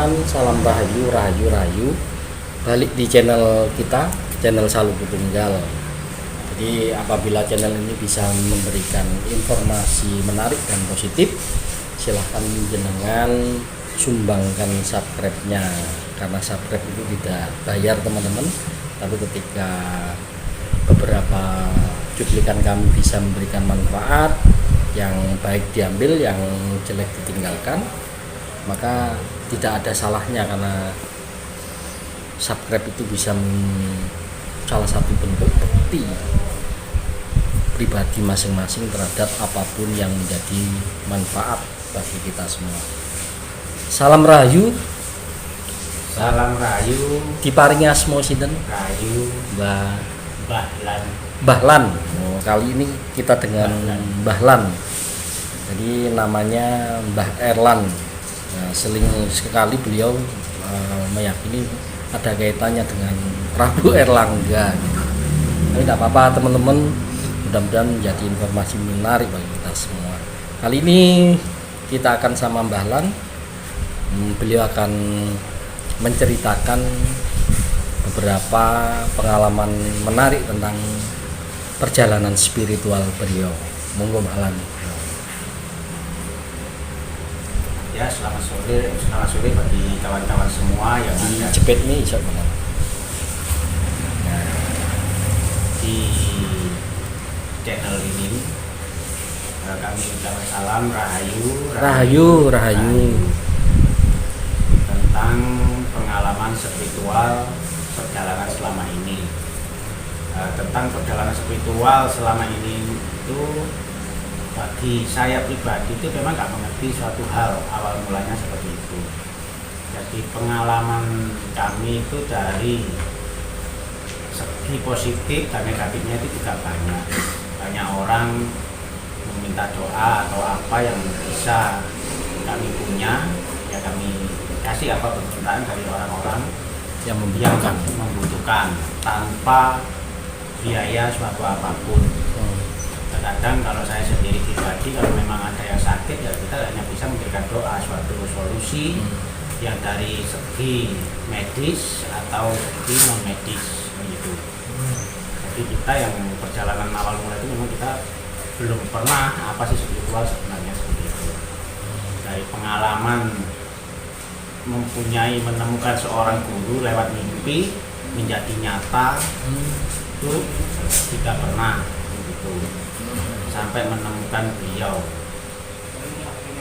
teman-teman, salam rahayu, rahayu, rahayu. Balik di channel kita, channel Saluku Tunggal. Jadi apabila channel ini bisa memberikan informasi menarik dan positif, silahkan jenengan sumbangkan subscribe-nya, karena subscribe itu tidak bayar teman-teman. Tapi ketika beberapa cuplikan kami bisa memberikan manfaat, yang baik diambil, yang jelek ditinggalkan, maka tidak ada salahnya, karena subscribe itu bisa salah satu bentuk bukti pribadi masing-masing terhadap apapun yang menjadi manfaat bagi kita semua. Salam rahayu. Salam rahayu. Diparingi asma sinten? Rahayu Mbah Lan. Oh, kali ini kita dengan Mbah Lan. Jadi namanya Mbah Erlan. Nah, seling sekali beliau meyakini ada kaitannya dengan Prabu Erlangga. Tapi tidak apa-apa teman-teman, mudah-mudahan menjadi informasi menarik bagi kita semua. Kali ini kita akan sama Mbah Lan. Beliau akan menceritakan beberapa pengalaman menarik tentang perjalanan spiritual beliau. Monggo Mbah Lan. Ya, selamat sore bagi kawan-kawan semua yang ada Jepit nih, nah, di channel ini. Kami ucapkan salam rahayu tentang pengalaman spiritual perjalanan selama ini. Tentang perjalanan spiritual selama ini itu bagi saya pribadi itu memang nggak mengerti suatu hal awal mulanya seperti itu. Jadi pengalaman kami itu dari segi positif dan negatifnya itu juga banyak. Banyak orang meminta doa atau apa yang bisa kami punya, ya kami kasih apa permintaan dari orang-orang yang membutuhkan tanpa biaya suatu apapun. Kadang kalau saya sendiri pribadi, kalau memang ada yang sakit, ya kita hanya bisa memberikan doa, suatu solusi yang dari segi medis atau segi non medis begitu. Jadi kita yang perjalanan awal mulai itu memang kita belum pernah apa sih spiritual sebenarnya seperti itu. Dari pengalaman menemukan seorang guru lewat mimpi menjadi nyata, itu tidak pernah begitu. Sampai menemukan beliau,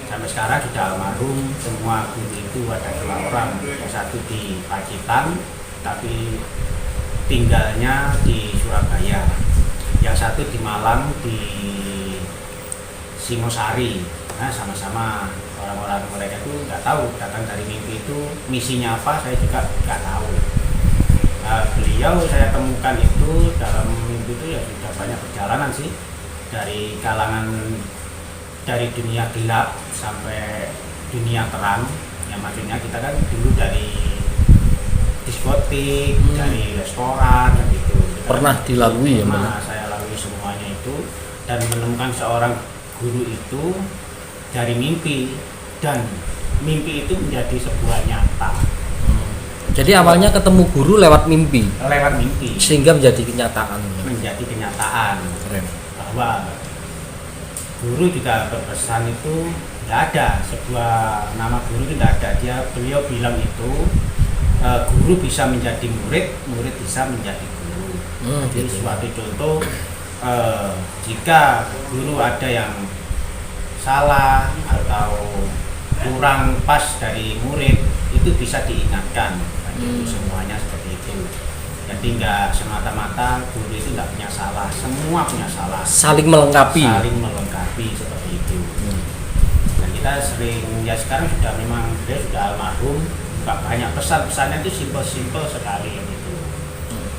sampai sekarang sudah almarhum. Semua guru itu ada 2 orang, yang satu di Pacitan tapi tinggalnya di Surabaya, yang satu di Malang di Singosari. Nah, sama-sama orang-orang mereka itu nggak tahu datang dari mimpi itu misinya apa, saya juga nggak tahu. Beliau saya temukan itu dalam mimpi itu ya sudah banyak perjalanan sih, dari kalangan dari dunia gelap sampai dunia terang. Ya maksudnya kita kan dulu dari diskotik, dari restoran gitu. pernah dilalui ya Mbak? Saya lalui semuanya itu dan menemukan seorang guru itu dari mimpi, dan mimpi itu menjadi sebuah nyata. Jadi awalnya ketemu guru lewat mimpi, sehingga menjadi kenyataan. Keren. Bahwa guru juga berpesan itu tidak ada, sebuah nama guru itu tidak ada. Beliau bilang itu guru bisa menjadi murid, murid bisa menjadi guru. Jadi gitu. Suatu contoh, jika guru ada yang salah atau kurang pas dari murid, itu bisa diingatkan. Itu semuanya seperti itu. Jadi nggak semata-mata guru itu nggak punya salah, semua punya salah. Saling melengkapi Seperti itu. Dan kita sering, ya sekarang sudah memang dia sudah almarhum, nggak banyak pesannya itu simpel sekali gitu.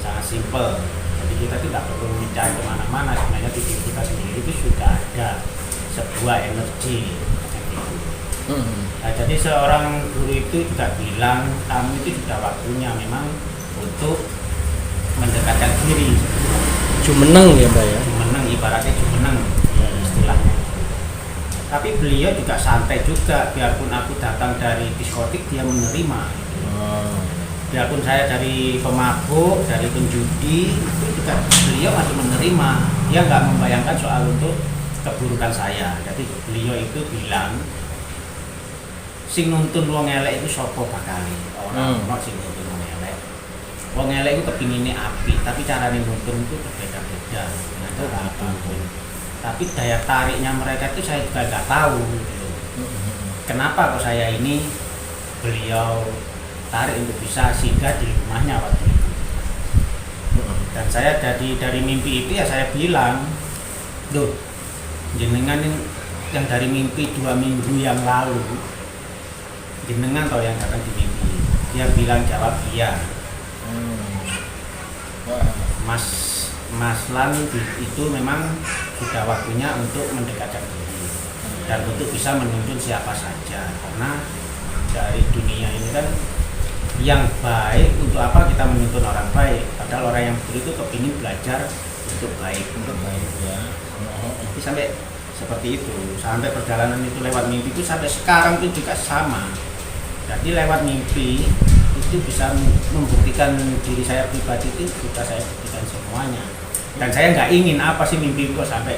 Sangat simpel. Jadi kita tidak perlu mencari kemana-mana, sebenarnya di diri kita sendiri itu sudah ada sebuah energi. Nah, jadi seorang guru itu juga bilang, kamu itu sudah waktunya memang untuk mendekatkan diri. Jumeneng ya Mbak ya? Jumeneng, ibaratnya jumeneng ya, istilahnya. Tapi beliau juga santai juga, biarpun aku datang dari diskotik dia menerima. Biarpun saya dari pemabuk, dari penjudi, itu juga beliau masih menerima. Dia nggak membayangkan soal untuk keburukan saya. Jadi beliau itu bilang, sing nuntun wong elek itu sopo bakali. Orang sing nuntun wong elek. Wong elek itu kepinginnya api, tapi cara nuntun itu berbeda-beda. Dengan cara apapun. Tapi daya tariknya mereka itu saya juga nggak tahu. Gitu. Kenapa kok saya ini beliau tarik untuk bisa singgah di rumahnya waktu itu. Dan saya dari mimpi itu ya saya bilang, loh, jenengan yang dari mimpi 2 minggu yang lalu, jenengan tau yang datang di mimpi. Dia bilang jawab iya. Mas Lan itu memang sudah waktunya untuk mendekatkan diri dan untuk bisa menuntun siapa saja, karena dari dunia ini kan yang baik untuk apa kita menuntun orang baik, padahal orang yang buruk itu kepingin belajar untuk baik ya. Jadi sampai seperti itu, sampai perjalanan itu lewat mimpi itu sampai sekarang itu juga sama. Jadi lewat mimpi itu bisa membuktikan diri saya pribadi, itu bisa saya buktikan semuanya. Dan saya nggak ingin apa sih mimpi itu sampai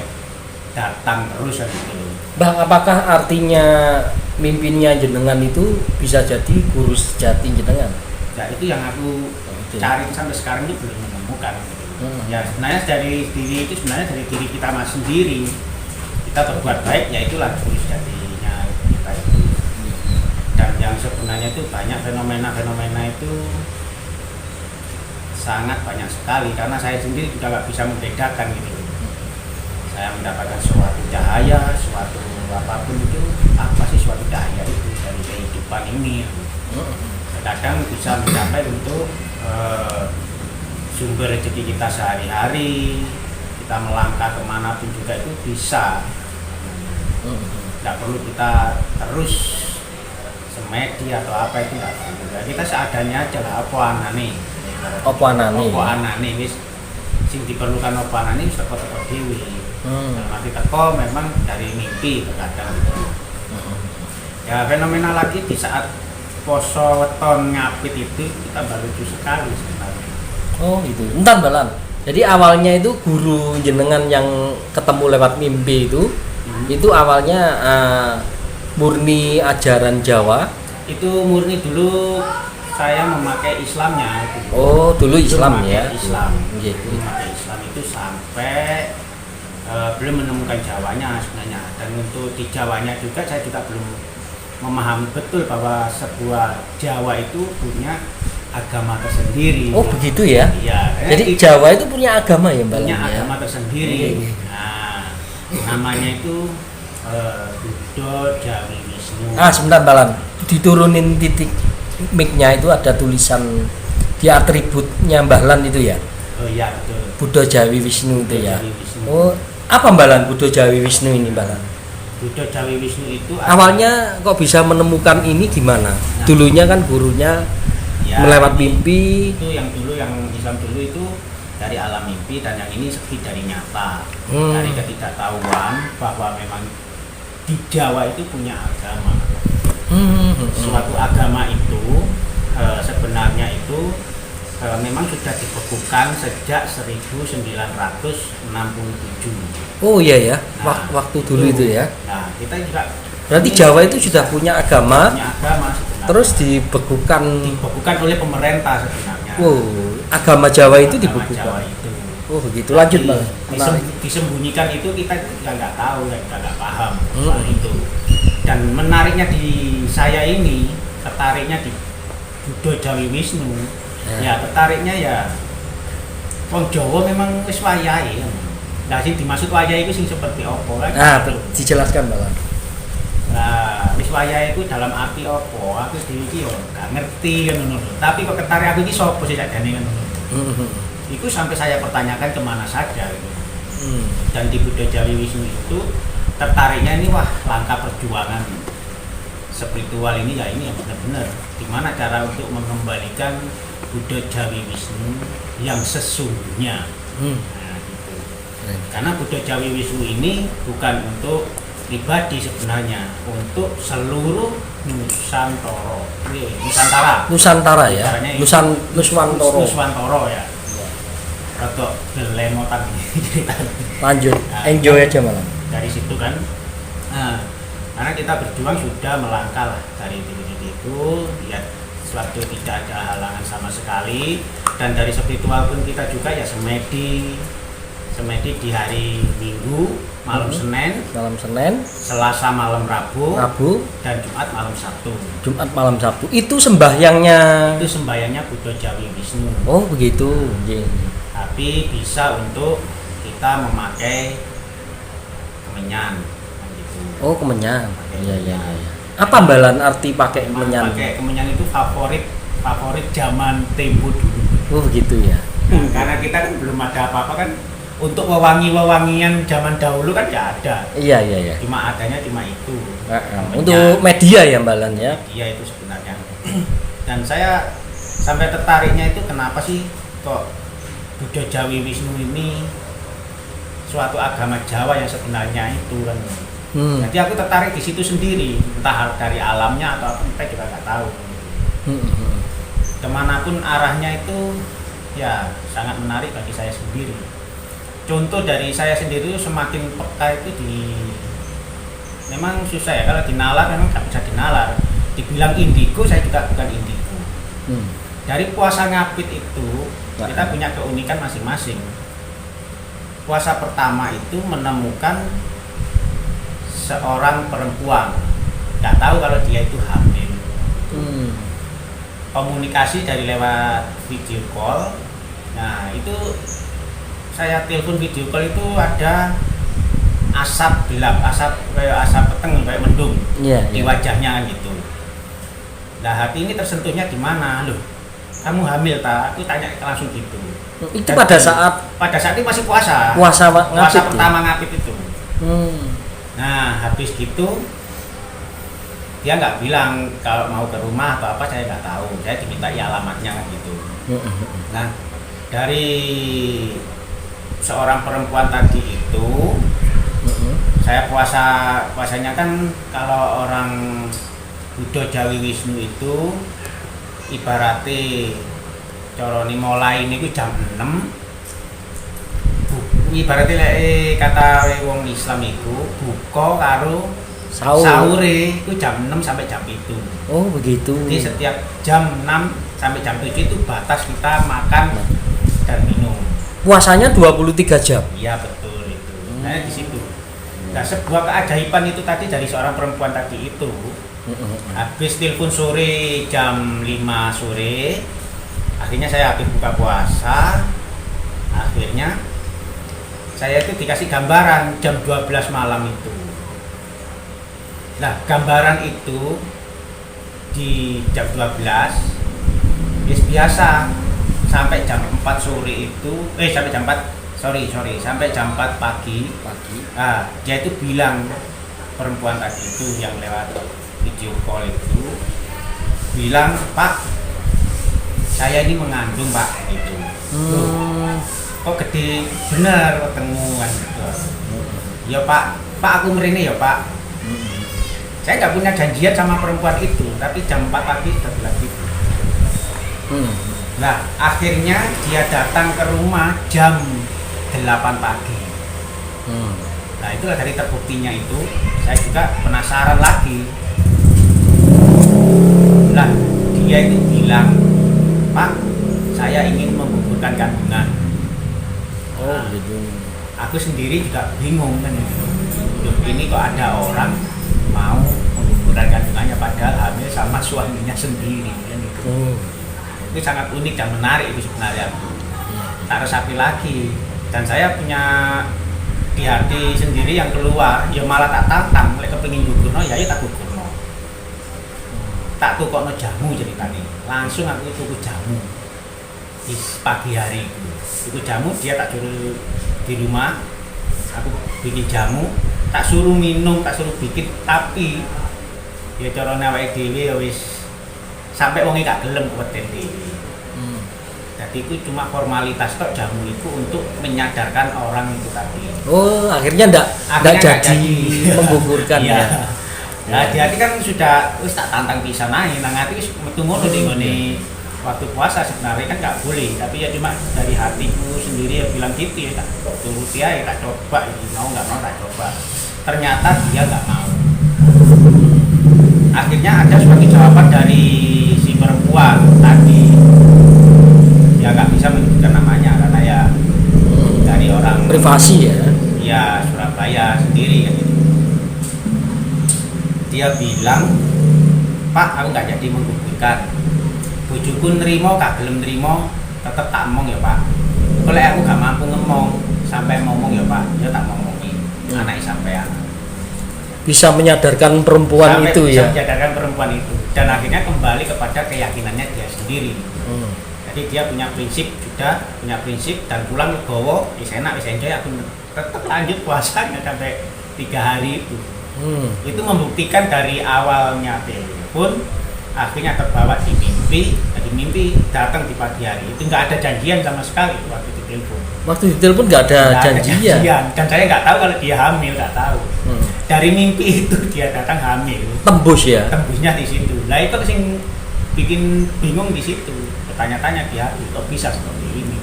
datang terus gitu. Bang, apakah artinya mimpinya jenengan itu bisa jadi guru sejati jenengan? Ya itu yang aku cari sampai sekarang ini belum menemukan. Ya sebenarnya dari diri itu sebenarnya dari diri kita sendiri. Kita berbuat baik, ya itulah guru sejatinya kita itu. Dan yang sebenarnya itu banyak fenomena itu sangat banyak sekali, karena saya sendiri juga nggak bisa membedakan gitu. Saya mendapatkan suatu cahaya, suatu apapun itu, apa sih suatu cahaya itu dari kehidupan ini. Kadang bisa mencapai untuk sumber rezeki kita sehari-hari, kita melangkah kemanapun juga itu bisa. Nggak perlu kita terus semedi atau apa itu nggak perlu. Kita seadanya aja lah, apa anane wis sing diperlukan apa anane wis teko dewi. Nanti teko memang dari mimpi terkadang gitu. Ya fenomena lagi di saat poso weton ngapit itu kita baru lucu sekali sebenarnya. Oh itu, entar balan. Jadi awalnya itu guru jenengan yang ketemu lewat mimpi itu awalnya murni ajaran Jawa. Itu murni dulu saya memakai Islamnya. Gitu. Oh dulu Islam ya. Islam. Gitu. Memakai Islam itu sampai belum menemukan Jawanya sebenarnya. Dan untuk di Jawanya juga saya juga belum memahami betul bahwa sebuah Jawa itu punya agama tersendiri. Oh begitu ya? Iya. Jadi Jawa itu punya agama ya Mbak? Punya ya? agama tersendiri. Nah, namanya itu Buddha Jawi Wisnu. Sebentar Balan, diturunin titik mic-nya itu ada tulisan di atributnya Mbah Lan itu ya? Oh iya betul. Buddha Jawi Wisnu itu ya? Jawi Wisnu. Oh apa Mbah Lan Buddha Jawi Wisnu ini Mbah Lan? Buddha Jawi Wisnu itu awalnya kok bisa menemukan ini gimana? Dulunya kan gurunya ya, melewat mimpi. Itu yang dulu yang Islam dulu itu dari alam mimpi, dan yang ini segi dari nyata. Dari ketidaktahuan bahwa memang di Jawa itu punya agama. Suatu agama itu sebenarnya itu memang sudah dibekukan sejak 1967. Oh iya ya, waktu dulu itu ya. Nah, kita juga berarti Jawa itu sudah punya agama sebenarnya. Terus dibekukan oleh pemerintah sebenarnya. Oh, agama Jawa itu agama dibekukan. Jawa itu. Oh begitu, lanjut Bang. Disembunyikan itu kita juga nggak tahu, kita nggak paham soal itu. Dan menariknya di saya ini, tertariknya di Buddha Jawi Wisnu. Ya tertariknya ya wong Jawa memang wis wayahe. Nah sing dimaksud wayahe itu sing seperti apa kan? Dijelaskan Bang. Nah, wis wayahe itu dalam arti apa? Aku dhewe iki yo gak ngerti kan ngono. Tapi kok ketarik aku iki sapa sih sakjane kan ngono. Itu sampai saya pertanyakan kemana saja gitu. Dan di Buddha Jawi Wisnu itu tertariknya ini wah langkah perjuangan spiritual ini ya ini yang benar-benar gimana cara untuk mengembalikan Buddha Jawi Wisnu yang sesungguhnya. Nah, gitu. Karena Buddha Jawi Wisnu ini bukan untuk pribadi sebenarnya untuk seluruh Nusantara ya. Caranya Nuswantoro. Nuswantoro ya. Rotok belemotan cerita. Lanjut, Nah, enjoy aja malam. Dari situ kan, karena kita berjuang sudah melangkah lah dari titik itu, ya suatu tidak ada halangan sama sekali. Dan dari spiritual pun kita juga ya semedi di hari Minggu, malam Senin, Selasa malam Rabu, dan Jumat malam Sabtu. Itu sembahyangnya Buddha Jawi Wisnu. Oh begitu. Yeah. Tapi bisa untuk kita memakai kemenyan gitu. Oh kemenyan. Iya. Apa Mbalan arti pakai kemenyan? Pakai kemenyan itu favorit zaman tempo dulu. Oh begitu ya. Nah, karena kita kan belum ada apa-apa kan, untuk wewangian zaman dahulu kan ya ada. Iya. Cuma itu. Untuk media ya Mbalan ya. Iya itu sebenarnya. Dan saya sampai tertariknya itu kenapa sih kok Buddha Jawi Wisnu ini suatu agama Jawa yang sebenarnya itu kan. Jadi aku tertarik di situ sendiri, entah dari alamnya atau apa, kita juga nggak tahu. Kemanapun arahnya itu ya sangat menarik bagi saya sendiri. Contoh dari saya sendiri semakin peka itu memang susah ya, kalau dinalar memang nggak bisa dinalar. Dibilang indigo, saya juga bukan indigo. Dari puasa ngapit itu kita punya keunikan masing-masing. Puasa pertama itu menemukan seorang perempuan, nggak tahu kalau dia itu hamil. Komunikasi dari lewat video call. Nah itu saya telepon video call itu ada asap gelap, kayak asap peteng, kayak mendung di wajahnya gitu. Nah hati ini tersentuhnya di mana loh? Kamu hamil tak? Aku tanya langsung gitu. Itu pada saat itu masih puasa pertama ngapit itu. Nah habis gitu dia nggak bilang kalau mau ke rumah atau apa, saya nggak tahu. Saya dimintai alamatnya gitu. Nah dari seorang perempuan tadi itu, saya puasanya kan kalau orang Buddha Jawi Wisnu itu ibaratnya coroni mulai ini jam 6. Ibaratnya kata wong Islam itu buka karo sahur itu jam 6 sampai jam itu. Oh begitu. Jadi setiap jam 6 sampai jam 7 itu batas kita makan dan minum. Puasanya 23 jam. Iya betul itu. Nah di situ. Nah sebuah keajaiban itu tadi dari seorang perempuan tadi itu. Habis telepon sore jam 5 sore, akhirnya saya habis buka puasa. Akhirnya saya itu dikasih gambaran jam 12 malam itu. Nah gambaran itu di jam 12 biasa sampai jam 4 sore itu sampai jam 4 pagi. Nah, dia itu bilang, perempuan tadi itu yang lewat video call itu bilang, Pak saya ini mengandung Pak gitu. Kok gede bener ketemuan gitu. Ya Pak aku merene ya Pak. Saya nggak punya janjian sama perempuan itu, tapi jam 4 pagi sudah bilang gitu. Nah akhirnya dia datang ke rumah jam 8 pagi. Nah itulah dari terbuktinya itu, saya juga penasaran lagi. Nah dia itu bilang, Pak saya ingin menggugurkan kandungan. Oh gitu. Aku sendiri juga bingung kan gitu. Ini kok ada orang mau menggugurkan kandungannya padahal hamil sama suaminya sendiri kan gitu. Itu sangat unik dan menarik itu sebenarnya. Tak resapi lagi. Dan saya punya di hati sendiri yang keluar, ya malah tak tantang, lek kepengin gugurno ya tak gugurno. Tak tukokno jamu ceritanya. Langsung aku tuku jamu di pagi hari itu. Tuku jamu, dia tak suruh di rumah, aku bikin jamu, tak suruh minum, tak suruh bikin, tapi ya carane awake dhewe ya wis sampai wonge gak gelem kuweden dhewe. Dan Jadi itu cuma formalitas tok jamu itu untuk menyadarkan orang itu tadi. Oh, akhirnya ndak jadi menggugurkan ya. ya. Nah, di hati kan sudah wis tak tantang pisan ae nang ati wis metu ngono ning waktu puasa sebenarnya kan nggak boleh, tapi ya cuma dari hatiku sendiri ya bilang gitu ya, tak turuti ya tak coba ini, mau nggak mau tak coba. Ternyata dia nggak mau. Akhirnya ada suatu jawaban dari si perempuan tadi, dia nggak bisa menyebutkan namanya karena ya dari orang Privasi ya. ya Surabaya sendiri kan gitu. Dia bilang, Pak, aku nggak jadi menggugurkan. Bojoku nerimo, gak gelem nerimo, tetep tak omong ya Pak. Kalau aku gak mampu ngomong, sampai ngomong ya Pak, ya tak ngomongin. Anak sampean. Bisa menyadarkan perempuan Sampai itu bisa ya. menyadarkan perempuan itu, dan akhirnya kembali kepada keyakinannya dia sendiri. Jadi dia punya prinsip dan pulang legowo, wis enak, wis enjoy, aku tetep lanjut puasanya sampai 3 hari itu. Itu membuktikan dari awalnya telepon, akhirnya terbawa di mimpi datang di pagi hari. Itu nggak ada janjian sama sekali waktu di telepon. Waktu di telepon nggak ada janjian. Dan saya nggak tahu kalau dia hamil, nggak tahu. Dari mimpi itu dia datang hamil. Tembus ya. Tembusnya di situ. Lah itu sing bikin bingung di situ. Bertanya-tanya dia, kok bisa seperti ini?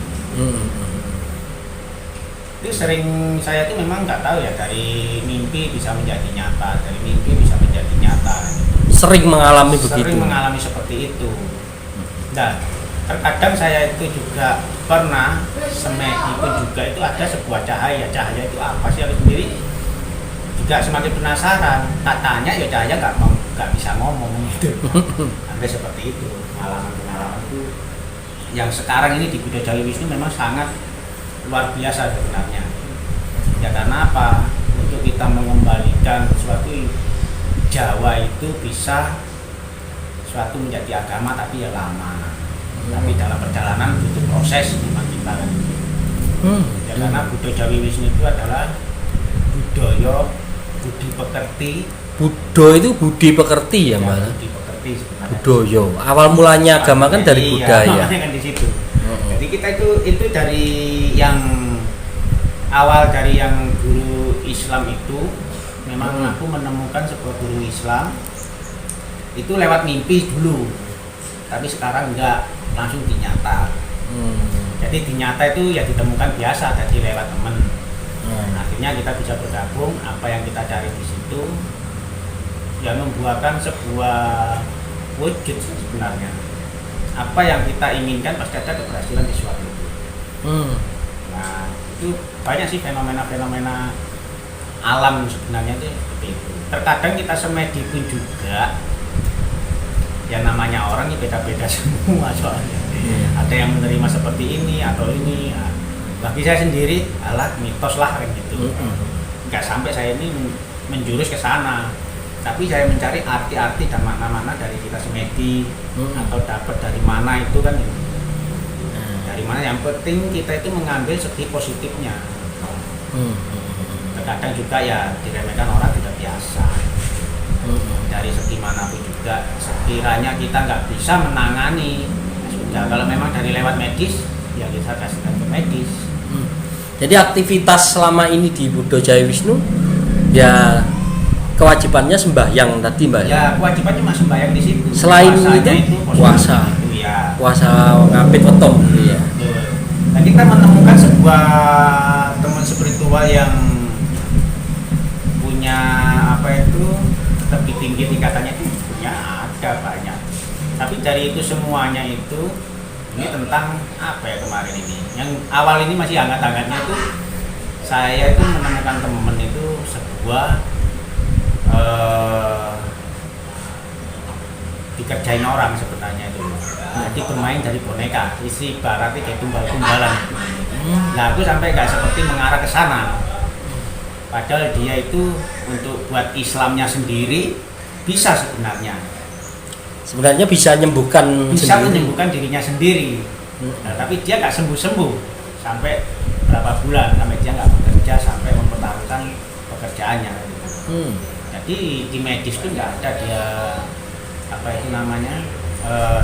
Itu sering saya tuh memang nggak tahu ya, dari mimpi bisa menjadi nyata, dari mimpi bisa menjadi nyata. Sering mengalami begitu. Sering mengalami seperti itu. Dan terkadang saya itu juga pernah semedi pun juga itu ada sebuah cahaya itu apa sih, aku sendiri juga semakin penasaran. Tak tanya ya cahaya nggak bisa ngomong gitu. Sampai seperti itu pengalaman itu yang sekarang ini di Buddha Jawi Wisnu memang sangat luar biasa sebenarnya. Ya karena apa? Untuk kita mengembalikan suatu Jawa itu bisa suatu menjadi agama, tapi ya lama. Tapi dalam perjalanan butuh proses memang kita kan. Ya karena Buddha Jawi Wisnu itu adalah budaya budi pekerti. Buddha itu budi pekerti ya, Mbak. Budi pekerti sebenarnya. Budaya. Awal mulanya agama kan dari budaya. Kan di situ. Jadi kita itu dari yang awal dari yang guru Islam itu. Memang aku menemukan sebuah guru Islam itu lewat mimpi dulu, tapi sekarang enggak, langsung dinyata. Jadi dinyata itu ya ditemukan biasa, jadi lewat temen. Akhirnya kita bisa bergabung, apa yang kita cari di situ ya membuahkan sebuah wujud sebenarnya. Apa yang kita inginkan pasti ada keberhasilan di suatu itu. Nah itu banyak sih fenomena-fenomena alam sebenarnya itu seperti itu. Terkadang kita semedi pun juga yang namanya orang ini beda-beda semua soalnya. Ada yang menerima seperti ini atau ini. Nah, bagi saya sendiri alat mitos lah kan gitu. Nggak sampai saya ini menjurus ke sana, tapi saya mencari arti-arti dan makna-makna dari kita semedi atau dapat dari mana itu kan. Dari mana, yang penting kita itu mengambil segi positifnya. Kadang juga ya diremehkan orang sudah biasa. Dari segi manapun juga, sekiranya kita nggak bisa menangani, sudah kalau memang dari lewat medis ya kita kasihkan ke medis. Jadi aktivitas selama ini di Buddha Jawi Wisnu ya kewajibannya sembahyang tadi, Mbak. Ya kewajibannya cuma sembahyang di situ. Selain itu puasa. Itu ya. Puasa ngapit wetong gitu ya. Nah, kita menemukan sebuah teman spiritual yang punya apa itu lebih tinggi tingkatannya itu punya ada banyak, tapi dari itu semuanya itu ini tentang apa ya kemarin ini yang awal ini masih hangat-hangatnya itu saya itu menemukan teman itu sebuah dikerjain orang sebenarnya itu, jadi bermain dari boneka, isi baratnya kayak tumbal-tumbalan. Nah aku sampai nggak seperti mengarah ke sana. Padahal dia itu untuk buat Islamnya sendiri bisa sebenarnya. Sebenarnya bisa menyembuhkan dirinya sendiri. Nah, tapi dia nggak sembuh-sembuh sampai berapa bulan, sampai dia nggak bekerja, sampai mempertaruhkan pekerjaannya. Jadi di medis itu nggak ada dia apa itu namanya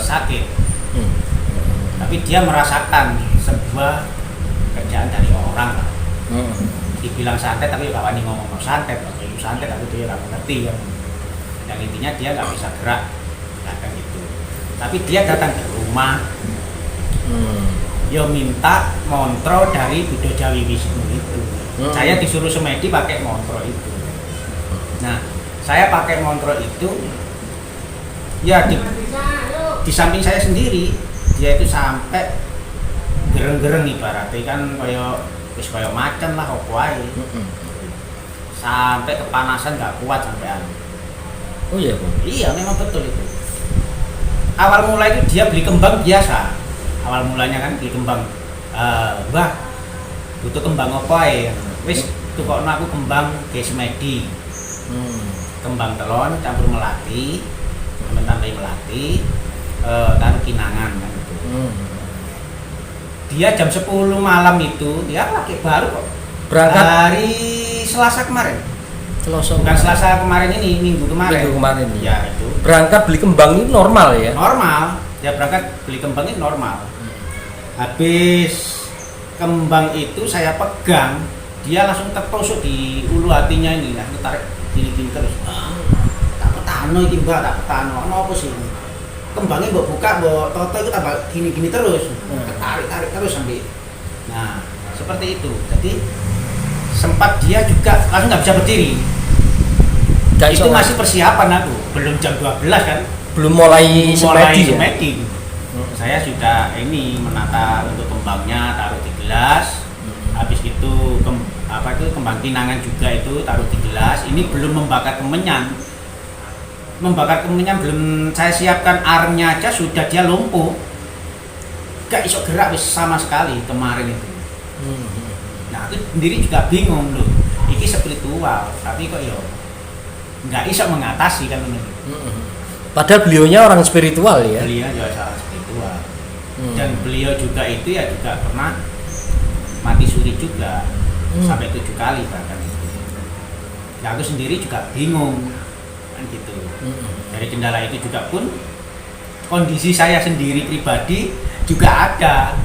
sakit. tapi dia merasakan sebuah kerjaan dari orang lah. Dibilang santet tapi gak wani ngomong santet, itu santet tapi dia gak mengerti kan. Yang intinya dia gak bisa gerak, nah, kan gitu. Tapi dia datang ke rumah, yo minta montro dari Buddha Jawi Wisnu itu. Saya disuruh semedi pakai montro itu. Nah, saya pakai montro itu, ya di samping saya sendiri, dia itu sampai gereng-gereng ibaratnya kan kayak macan lah opo ae. Sampai kepanasan nggak kuat sampean. Oh iya, Bang. Iya, memang betul itu. Awal mulai itu dia beli kembang biasa. Awal mulanya kan beli kembang. Mbah, butuh kembang apa ae? Wis tukokno aku kembang ge semedi. Kembang telon campur melati, tambahin melati, taruh kinangan kan gitu. Dia jam 10 malam itu dia pakai baru kok. Berangkat hari Selasa kemarin. Bukan Selasa kemarin ini, Minggu kemarin. Minggu kemarin. Ya itu. Berangkat beli kembang ini normal ya? Normal. Dia berangkat beli kembang ini normal. Habis kembang itu saya pegang, dia langsung tertusuk di ulu hatinya ini, langsung tarik gini-gini terus. Tak petano iki Mbak, tak petano. Ono apa sih? Kembangnya mbok buka, mbok toto itu tambah gini-gini terus. Tarik terus sampai. Nah, seperti itu. Jadi sempat dia juga langsung nggak bisa berdiri. Itu masih persiapan aku, belum jam 12 kan. Belum mulai semedi ya? Saya sudah ini menata untuk kembangnya, taruh di gelas. Habis itu kembang kinangan juga itu taruh di gelas. Ini belum membakar kemenyan. Membakar kemenyan belum saya siapkan arnya aja sudah dia lumpuh. Gak iso gerak sama sekali kemarin itu. Nah, aku sendiri juga bingung loh. Ini spiritual, tapi kok yo nggak iso mengatasi kan menurut. Padahal beliaunya orang spiritual ya. Beliau juga sangat spiritual. Dan beliau juga itu ya juga pernah mati suri juga sampai 7 kali bahkan itu. Nah, aku sendiri juga bingung kan gitu. Dari kendala itu juga pun kondisi saya sendiri pribadi juga ada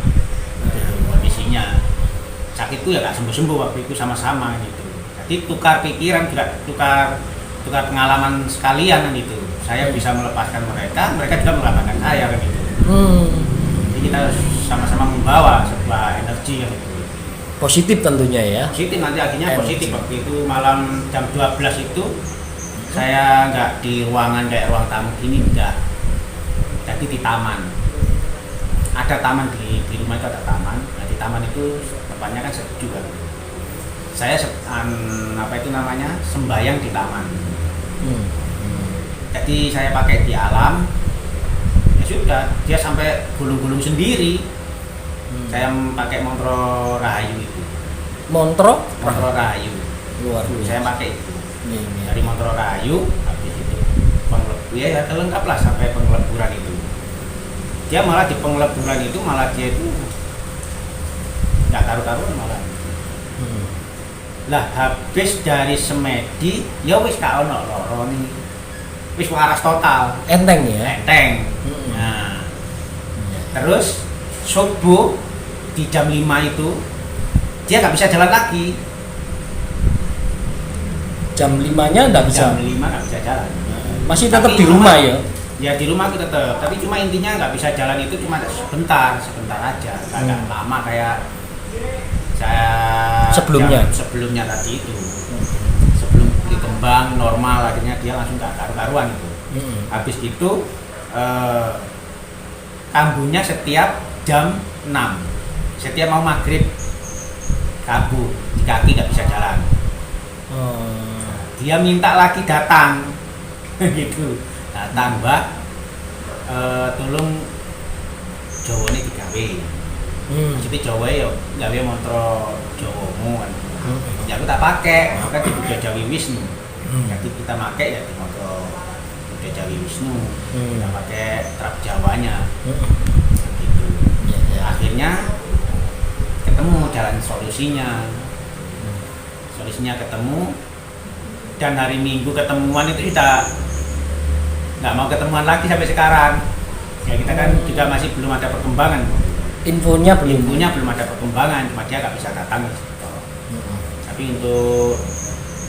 kondisinya. Sakitku ya gak sembuh-sembuh waktu itu sama-sama gitu. Jadi tukar pikiran juga tukar pengalaman sekalian kan gitu. Saya bisa melepaskan mereka juga melepaskan saya kan gitu. Jadi kita sama-sama membawa sebuah energi kan gitu. Positif tentunya ya. Positif, nanti akhirnya positif. Waktu itu malam jam 12 itu saya nggak di ruangan kayak ruang tamu gini, enggak. Jadi di taman. Ada taman di rumah itu ada taman. Nah, di taman itu tempatnya kan sejuk kan. Saya sembayang di taman. Jadi saya pakai di alam. Ya sudah, dia sampai gulung-gulung sendiri. Saya pakai montro rahayu itu. Montro rahayu. Luar biasa. Saya pakai itu. Dari montro rahayu, habis itu ya lengkap lah sampai pengeleburan itu. Dia malah di pengeleburan itu dia itu nggak taruh-taruh malah. Lah habis dari semedi, ya wis gak ono loro nih. Wis waras total. Enteng ya? Enteng. Nah. Terus subuh di jam 5 itu dia nggak bisa jalan lagi. Jam 5-nya nggak bisa? Jam 5 nggak bisa jalan. Masih tetap di rumah ya? Ya di rumah aku tetap, tapi cuma intinya nggak bisa jalan itu cuma sebentar aja, nggak lama kayak saya sebelumnya tadi itu. Sebelum beli kembang normal, akhirnya dia langsung nggak karu-karuan itu. Habis itu kambuhnya setiap jam 6, setiap mau maghrib kambuh di kaki nggak bisa jalan. Dia minta lagi datang gitu. Datang Mbak, tolong Jawane digawe. Maksudnya Jawa ya gawe montro Jawamu kan. Ya aku tak pakai, maka di Buddha Jawi Wisnu. Jadi kita pakai ya di montro Buddha Jawi Wisnu. Kita pakai trap Jawanya. Gitu. Akhirnya ketemu jalan solusinya. Solusinya ketemu, dan hari Minggu ketemuan itu kita nggak mau ketemuan lagi sampai sekarang. Ya kita kan juga masih belum ada perkembangan. infonya belum ada perkembangan, cuma dia nggak bisa datang. Tapi untuk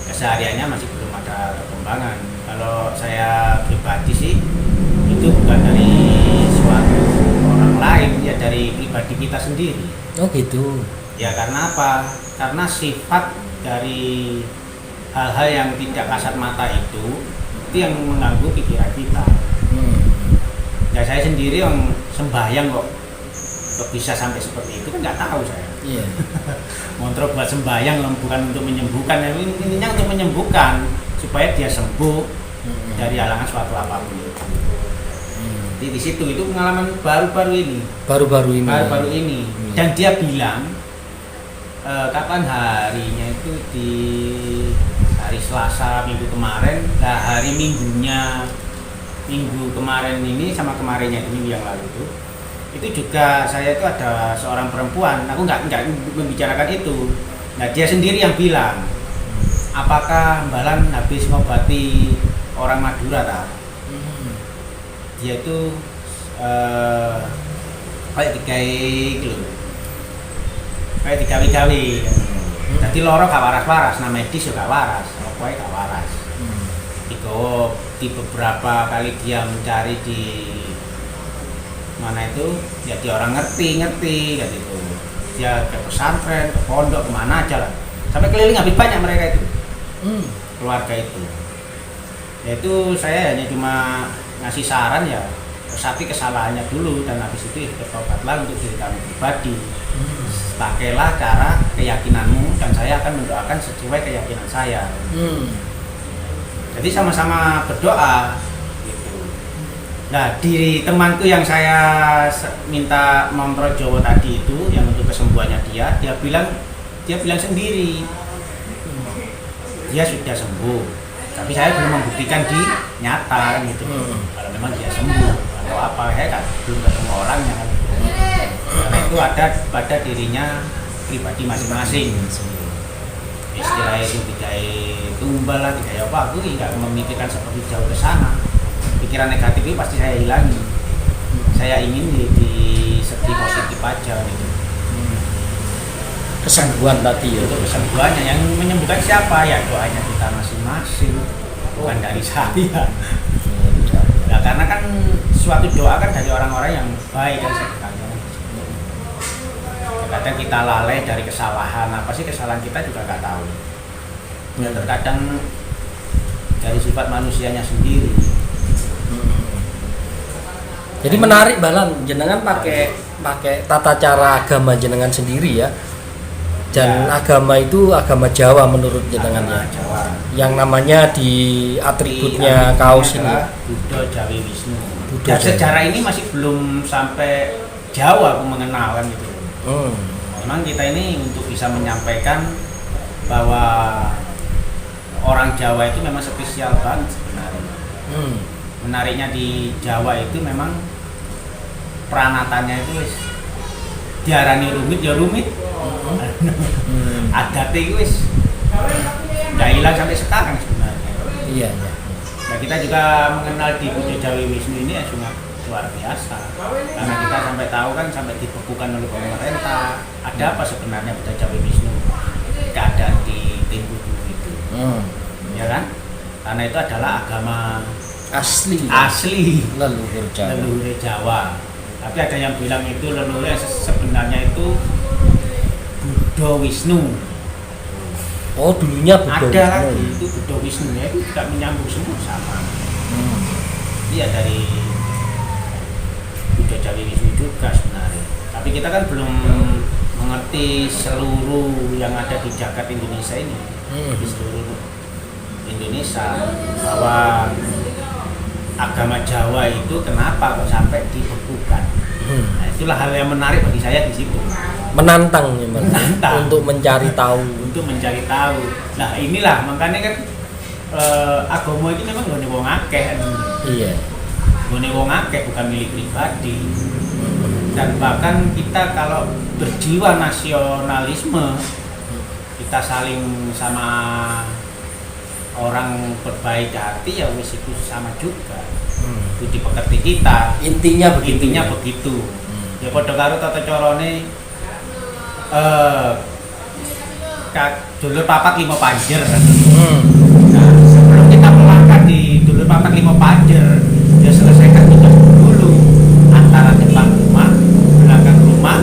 kesehariannya masih belum ada perkembangan. Kalau saya pribadi sih itu bukan dari suatu orang lain, ya dari pribadi kita sendiri. Oh gitu. Ya karena apa? Karena sifat dari hal-hal yang tidak kasat mata itu yang mengganggu pikiran kita. Ya saya sendiri yang sembahyang kok bisa sampai seperti itu kan nggak tahu saya. Iya. Montrok buat sembahyang bukan untuk menyembuhkan, intinya untuk menyembuhkan supaya dia sembuh dari halangan suatu apapun. Jadi di situ itu pengalaman baru-baru ini. Baru-baru ini. Dan dia bilang kapan harinya itu di hari Selasa minggu kemarin. Nah hari minggu kemarin ini sama kemarinnya itu minggu yang lalu itu juga saya itu ada seorang perempuan, aku nggak membicarakan itu. Nah dia sendiri yang bilang, apakah Mbalan habis ngobati orang Madura tak? Dia itu kayak digawe-gawe. Jadi loro gak waras-waras, nah medis juga waras, pokoknya gak waras. Itu di beberapa kali dia mencari di mana itu, ya dia orang ngerti kan itu. Dia ke pesantren, ke pondok, kemana aja lah. Sampai keliling habis banyak mereka itu. Keluarga itu. Yaitu saya hanya cuma ngasih saran ya, resapi kesalahannya dulu dan habis itu bertobatlah untuk diri kamu pribadi. Pakailah cara keyakinanmu dan saya akan mendoakan sesuai keyakinan saya. Jadi sama-sama berdoa gitu. Nah di temanku yang saya minta memprojowo tadi itu yang untuk kesembuhannya dia bilang sendiri dia sudah sembuh, tapi saya belum membuktikan di nyata gitu. Kalau memang dia sembuh atau apa, saya belum ketemu orangnya kan. Karena itu ada pada dirinya pribadi masing-masing. Istilahnya itu tidak tumbal lah, tidak apa, aku tidak memikirkan seperti jauh ke sana. Pikiran negatif itu pasti saya hilangi. Saya ingin di segi positif aja gitu. Kesembuhan tadi ya. Untuk kesembuhannya yang menyembuhkan siapa ya, doanya kita masing-masing, bukan dari saya. Nah, karena kan suatu doa kan dari orang-orang yang baik kan sebenarnya. Kadang kita lalai dari kesalahan, apa sih kesalahan kita juga nggak tahu. Ya terkadang dari sifat manusianya sendiri. Jadi menarik Balan, jenengan pakai tata cara agama jenengan sendiri ya. Dan Ya. agama itu agama Jawa menurut jenengan ya. Jawa. Yang namanya di atributnya kaos ini. Buddha Jawi Wisnu. Buddha Dan Jawi. sejarah ini masih belum sampai jauh aku mengenal kan gitu. Memang kita ini untuk bisa menyampaikan bahwa orang Jawa itu memang spesial banget sebenarnya. Menariknya di Jawa itu memang peranatannya itu wis diarani rumit ya rumit. Adatnya itu wis nggak hilang sampai sekarang sebenarnya. Iya. Nah kita juga mengenal di Buddha Jawi Wisnu ini ya sangat luar biasa. Karena kita sampai tahu kan sampai dibekukan oleh pemerintah. Ada apa sebenarnya Buddha Jawi Wisnu? Keadaan di Tempo dulu itu. Ya kan? Karena itu adalah agama Asli leluhur Jawa. Tapi ada yang bilang itu leluhur sebenarnya itu Buddha Wisnu. Oh dulunya Buddha Ada Wisnu. lagi itu Buddha Wisnu ya, itu tidak menyambung semua sama. Iya dari Buddha Jawi Wisnu juga sebenarnya. Tapi kita kan belum mengerti seluruh yang ada di jagat Indonesia ini. Di seluruh Indonesia bahwa agama Jawa itu kenapa kok sampai dibekukan. Nah, itulah hal yang menarik bagi saya di situ. Menantang ya, Mas. Menantang. Untuk mencari tahu. Nah, inilah makanya kan agama itu memang gone wong akeh. Iya. Gone wong akeh bukan milik pribadi. Dan bahkan kita kalau berjiwa nasionalisme, kita saling sama orang berbaik hati ya wis itu sama juga. Itu dipekerti kita. Intinya begitu. Intinya begitu. Ya padha karo tata carane dulur papat lima panjer. Nah, sebelum kita melangkah di dulur papat lima panjer, ya selesaikan tugas dulu antara depan rumah, belakang rumah,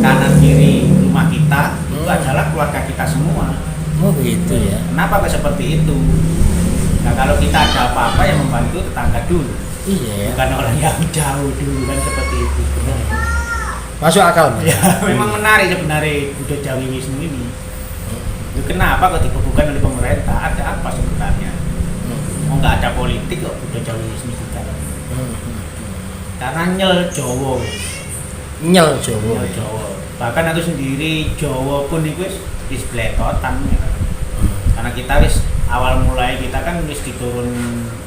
kanan kiri rumah kita itu adalah keluarga kita semua. Oh begitu ya. Kenapa kok seperti itu? Nah kalau kita ada apa-apa yang membantu tetangga dulu, Iya ya. bukan orang yang jauh dulu kan seperti itu. Masuk akal Mas. Ya, memang menarik sebenarnya Budo Jawi Wisnu ini. Kenapa kok dibukukan oleh pemerintah? Ada apa sebenarnya? Oh nggak ada politik kok Budo Jawi Wisnu juga. Karena nyel Jawa. Nyel Jawa. Nyel Jawa. Bahkan aku sendiri Jawa pun itu wis bletotan. Karena kita wis awal mulai kita kan wis diturun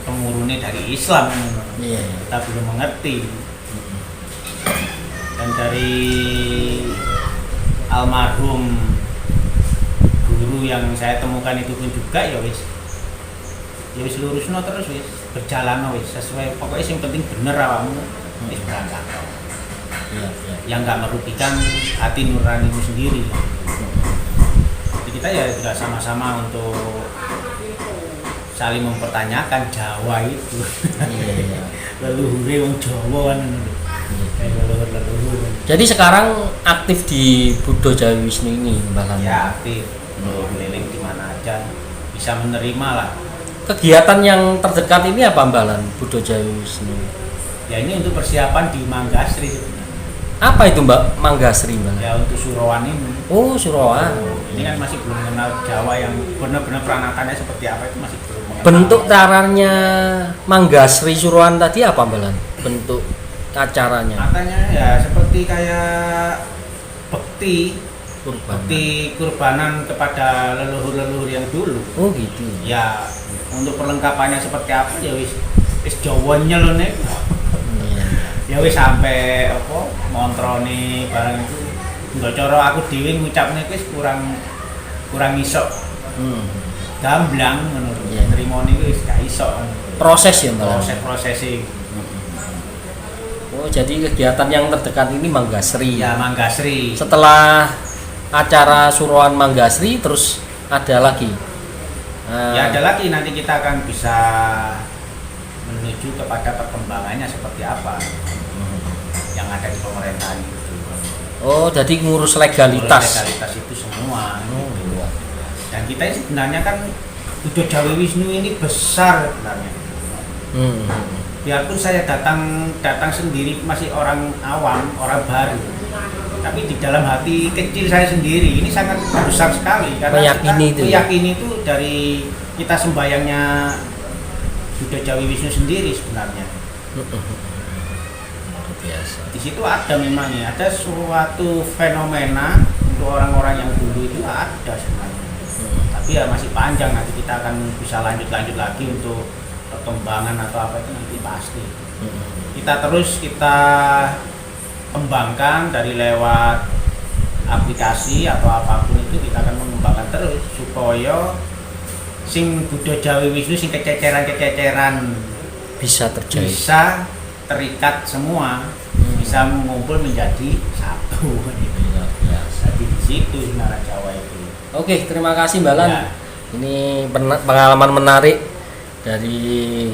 temurunnya dari Islam. Iya. Kita belum mengerti. Dan dari almarhum guru yang saya temukan itu pun juga ya wis lurusno terus wis berjalan wis sesuai pokoknya yang penting bener awakmu wis berangkat. Iya, iya. Yang nggak merugikan hati nuranimu sendiri. Jadi kita ya juga sama-sama untuk saling mempertanyakan Jawa itu. Iya, iya. Leluhure wong Jawa kan kayak leluhur. Jadi sekarang aktif di Budo Jawi Wisnu ini Mbak Lan? Ya aktif, keliling di mana aja bisa menerima lah. Kegiatan yang terdekat ini apa Mbak Lan, Budo Jawi Wisnu? Ya ini untuk persiapan di Manggasri sebenarnya. Apa itu Mbak Manggasri Mbak Lan? Ya untuk Surawan ini. Oh Surawan. Ini kan masih belum mengenal Jawa yang benar-benar peranakannya seperti apa itu masih belum mengenal. Bentuk caranya Manggasri Surawan tadi apa Mbak Lan? Bentuk acaranya? Makanya ya seperti kayak bekti Kurban. kurbanan kepada leluhur-leluhur yang dulu. Oh gitu. Ya untuk perlengkapannya seperti apa ya wis Jawa nyel nih. Iya. Ya wis sampai apa montrone barang itu nggak cara aku dhewe ngucapne wis kurang iso. Gamblang ngono. Iya. Nrimone wis gak iso. Proses ya Mbak Lan? Proses-prosesing. Oh jadi kegiatan yang terdekat ini Manggasri. Ya Manggasri. Setelah acara Surawan Manggasri terus ada lagi. Ya ada lagi nanti kita akan bisa menuju kepada perkembangannya seperti apa yang ada di pemerintahan itu. Oh jadi ngurus legalitas. Legalitas itu semua. Oh, iya. Dan kita ini sebenarnya kan Budo Jawi Wisnu ini besar sebenarnya. Biarpun saya datang sendiri masih orang awam, orang baru, tapi di dalam hati kecil saya sendiri ini sangat besar sekali karena meyakini itu dari kita sembayangnya Budo Jawi Wisnu sendiri sebenarnya. Biasa. Di situ ada memang ya, ada suatu fenomena untuk orang-orang yang dulu itu ada sebenarnya. Tapi ya masih panjang, nanti kita akan bisa lanjut lagi untuk perkembangan atau apa itu nanti pasti. Kita kembangkan dari lewat aplikasi atau apapun itu kita akan mengembangkan terus supaya sing Budo Jawi Wisnu sing kececeran Bisa terjadi. bisa terikat semua, bisa mengumpul menjadi satu. Jadi di situ Nara Jawa itu. Oke, terima kasih Mbak Lan. Ya. Ini pengalaman menarik dari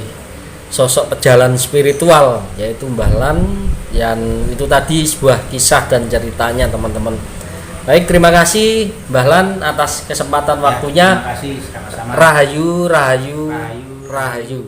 sosok pejalan spiritual yaitu Mbah Lan yang itu tadi sebuah kisah dan ceritanya teman-teman. Baik, terima kasih Mbah Lan atas kesempatan waktunya. Terima kasih sama-sama. Rahayu, rahayu, Rahayu. rahayu.